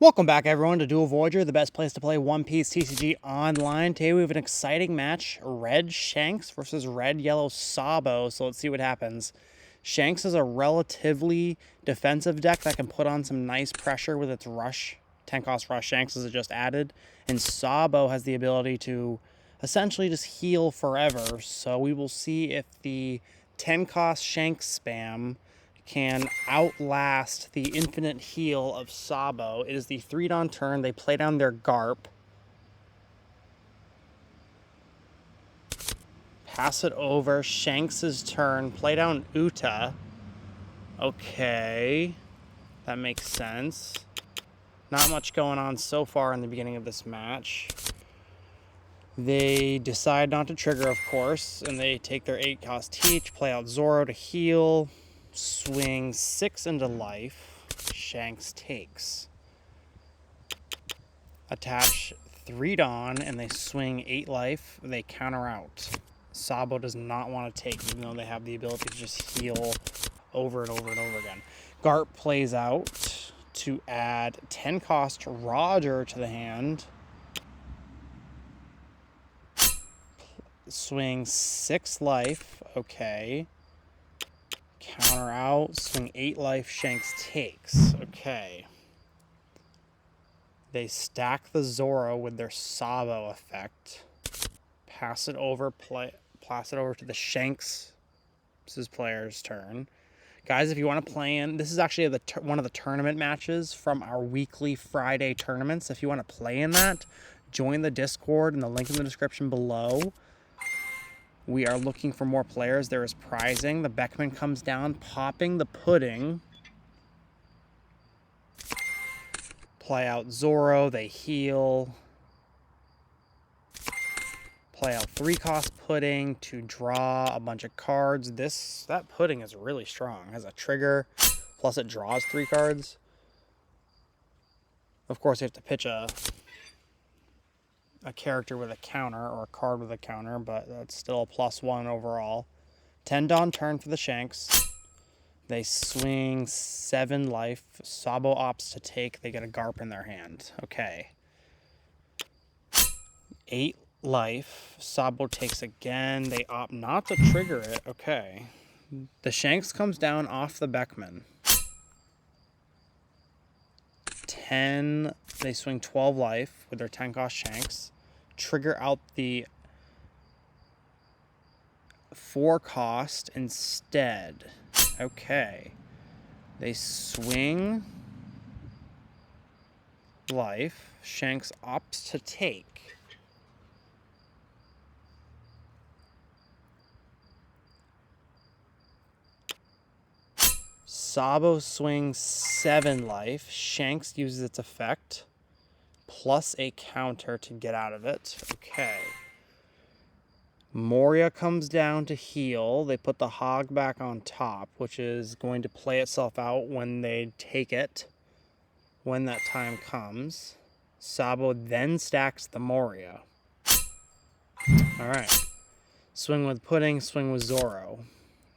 Welcome back, everyone, to Dual Voyager, the best place to play One Piece TCG online. Today we have an exciting match, Red Shanks versus Red Yellow Sabo, so let's see what happens. Shanks is a relatively defensive deck that can put on some nice pressure with its rush. 10-cost rush Shanks is just added, and Sabo has the ability to essentially just heal forever, so we will see if the 10-cost Shanks spam can outlast the infinite heal of Sabo. It is the 3-Dawn turn. They play down their Garp. Pass it over. Shanks' turn. Play down Uta. Okay. That makes sense. Not much going on so far in the beginning of this match. They decide not to trigger, of course, and they take their 8-cost Teach, play out Zoro to heal. Swing 6 into life. Shanks takes. Attach 3-Dawn, and they swing 8 life. They counter out. Sabo does not want to take, even though they have the ability to just heal over and over and over again. Garp plays out to add 10-cost Roger to the hand. Swing 6 life. Okay. Counter out, swing 8 life, Shanks takes. Okay. They stack the Zoro with their Sabo effect. Pass it over, pass it over to the Shanks. This is player's turn. Guys, if you want to play in, this is actually one of the tournament matches from our weekly Friday tournaments. If you want to play in that, join the Discord in the link in the description below. We are looking for more players. There is prizing. The Beckman comes down, popping the pudding. Play out Zoro. They heal. Play out 3-cost pudding to draw a bunch of cards. That pudding is really strong. It has a trigger, plus it draws 3 cards. Of course, you have to pitch a character with a counter or a card with a counter, but that's still a +1 overall. 10-Dawn turn for the Shanks. They swing 7 life. Sabo opts to take. They get a Garp in their hand. Okay. 8 life. Sabo takes again. They opt not to trigger it. Okay. The Shanks comes down off the Beckman. 10. They swing 12 life with their 10-cost Shanks. Trigger out the 4-cost instead. Okay. They swing life. Shanks opts to take. Sabo swings 7 life. Shanks uses its effect, plus a counter to get out of it. Okay. Moria comes down to heal. They put the Hog back on top, which is going to play itself out when they take it, when that time comes. Sabo then stacks the Moria. Alright. Swing with Pudding, swing with Zoro.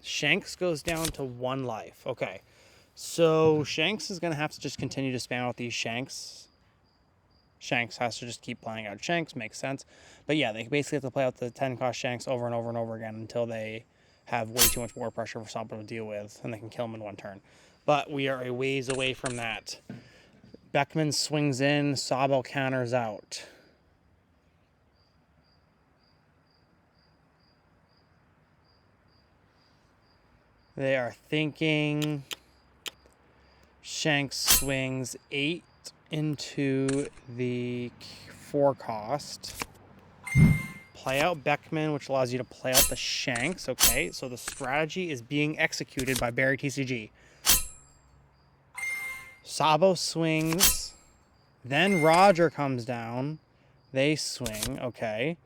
Shanks goes down to 1 life. Okay. So Shanks is going to have to just continue to spam out these Shanks. Shanks has to just keep playing out Shanks, makes sense. But yeah, they basically have to play out the 10-cost Shanks over and over and over again until they have way too much war pressure for Sabo to deal with, and they can kill him in 1 turn. But we are a ways away from that. Beckman swings in, Sabo counters out. They are thinking. Shanks swings 8 into the 4-cost. Play out Beckman, which allows you to play out the Shanks. Okay, so the strategy is being executed by Barry TCG. Sabo swings. Then Roger comes down. They swing. Okay.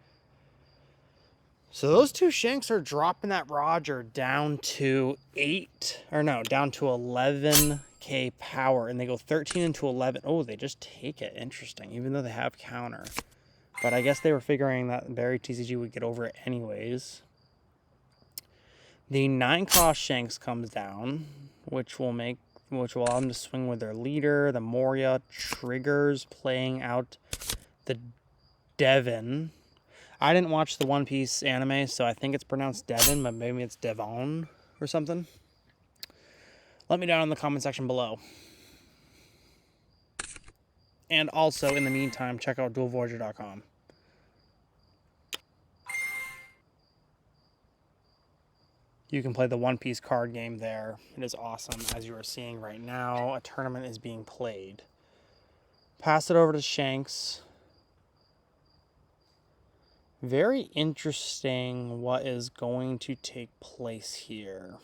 So those 2 Shanks are dropping that Roger down to 11k power, and they go 13 into 11. Oh, they just take it. Interesting, even though they have counter. But I guess they were figuring that Barry TCG would get over it anyways. The 9-cost Shanks comes down, which will make which will allow them to swing with their leader. The Moria triggers, playing out the Devon. I didn't watch the One Piece anime, so I think it's pronounced Devon, but maybe it's Devon or something. Let me know in the comment section below. And also, in the meantime, check out dualvoyager.com. You can play the One Piece card game there. It is awesome. As you are seeing right now, a tournament is being played. Pass it over to Shanks. Very interesting what is going to take place here.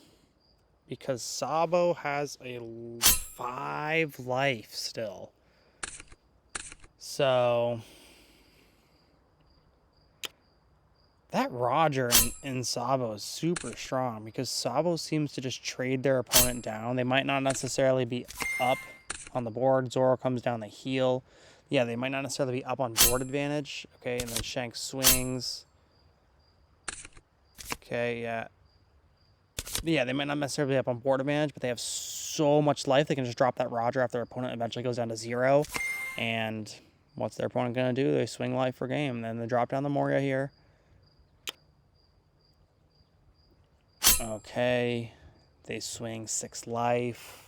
Because Sabo has a 5 life still. So that Roger in Sabo is super strong because Sabo seems to just trade their opponent down. They might not necessarily be up on the board. Zoro comes down, they heal. Yeah, they might not necessarily be up on board advantage. Okay, and then Shanks swings. Okay, yeah. Yeah, they might not necessarily be up on board advantage, but they have so much life they can just drop that Roger after their opponent eventually goes down to 0. And what's their opponent going to do? They swing life for game. Then they drop down the Moria here. Okay, they swing 6 life.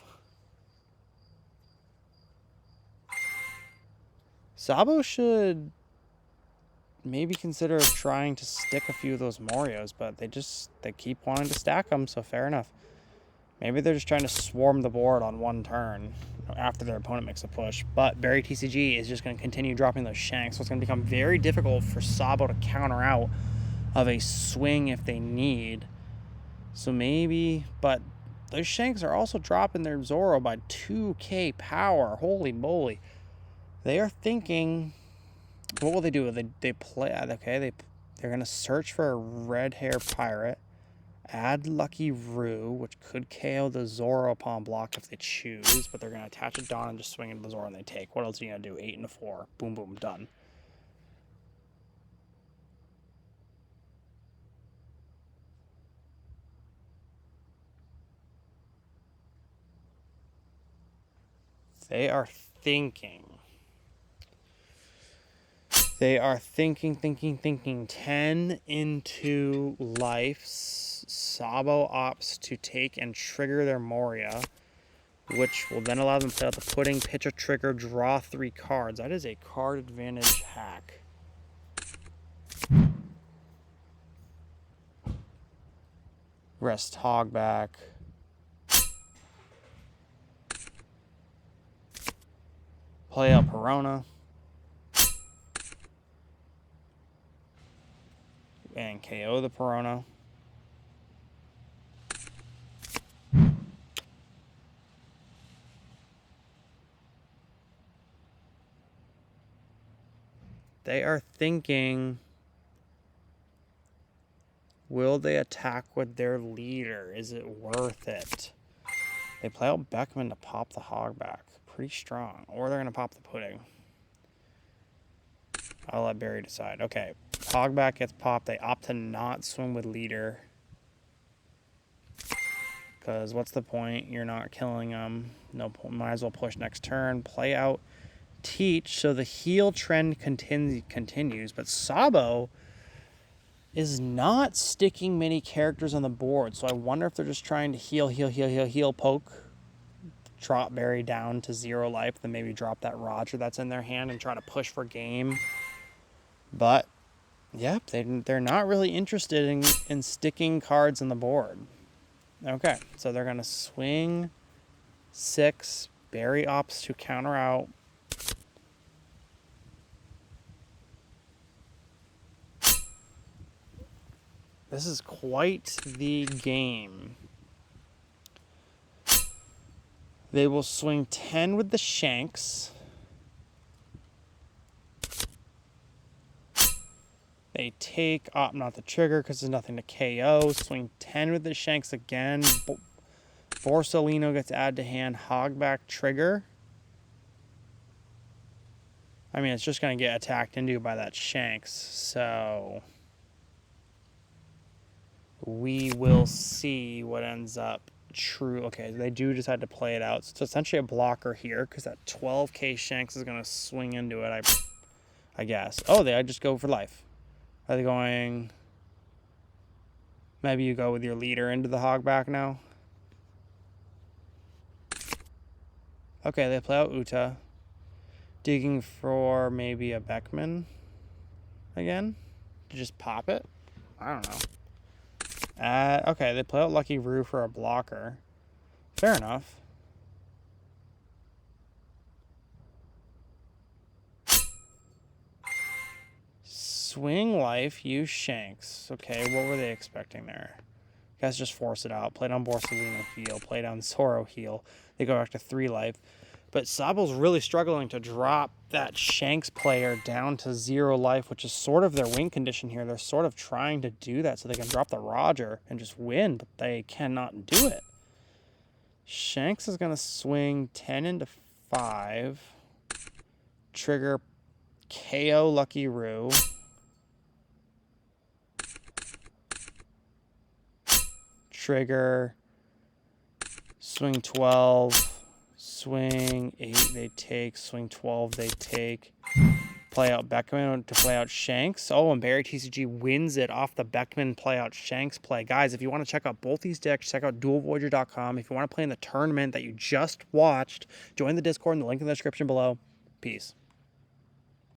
Sabo should maybe consider trying to stick a few of those Morios, but they keep wanting to stack them, so fair enough. Maybe they're just trying to swarm the board on one turn after their opponent makes a push. But Barry TCG is just going to continue dropping those Shanks, so it's going to become very difficult for Sabo to counter out of a swing if they need. So maybe, but those Shanks are also dropping their Zoro by 2k power. Holy moly. They are thinking, what will they do? They play, okay, they're going to search for a red hair pirate, add Lucky Roo, which could KO the Zoro upon block if they choose, but they're going to attach a Dawn and just swing into the Zoro and they take. What else are you going to do? 8 and a 4. Boom, boom, done. They are thinking. They are thinking. 10 into life. Sabo opts to take and trigger their Moria, which will then allow them to play out the pudding, pitch a trigger, draw 3 cards. That is a card advantage hack. Rest Hog back. Play out Perona. And KO the Perona. They are thinking, will they attack with their leader? Is it worth it? They play out Beckman to pop the Hogback. Pretty strong. Or they're going to pop the pudding. I'll let Barry decide. Okay, Hogback gets popped. They opt to not swim with leader. Because what's the point? You're not killing them. No point. Might as well push next turn. Play out Teach. So the heal trend continues. But Sabo is not sticking many characters on the board. So I wonder if they're just trying to heal, poke. Drop Barry down to 0 life. Then maybe drop that Roger that's in their hand and try to push for game. But, yep, they're not really interested in sticking cards on the board. Okay, so they're going to swing 6. Barry opts to counter out. This is quite the game. They will swing 10 with the Shanks. They take, opt not to trigger because there's nothing to KO. Swing 10 with the Shanks again. Borsalino gets added to hand. Hogback trigger. I mean, it's just going to get attacked into by that Shanks. So we will see what ends up true. Okay, they do decide to play it out. So it's essentially a blocker here because that 12k Shanks is going to swing into it, I guess. Oh, I just go for life. Are they going... Maybe you go with your leader into the hogback now? Okay, they play out Uta. Digging for maybe a Beckman again? To just pop it? I don't know. Okay, they play out Lucky Roo for a blocker. Fair enough. Swing life, use Shanks. Okay, what were they expecting there? You guys just force it out. Play down Borsalino, heal. Play down Zoro, heal. They go back to 3 life. But Sabo's really struggling to drop that Shanks player down to 0 life, which is sort of their win condition here. They're sort of trying to do that so they can drop the Roger and just win, but they cannot do it. Shanks is going to swing 10 into 5. Trigger KO Lucky Roo. Trigger. Swing 12. Swing 8 they take. Swing 12 they take. Play out Beckman to play out Shanks. Oh, and Barry TCG wins it off the Beckman play out Shanks play. Guys, if you want to check out both these decks, check out duelvoyager.com. If you want to play in the tournament that you just watched, join the Discord in the link in the description below. Peace.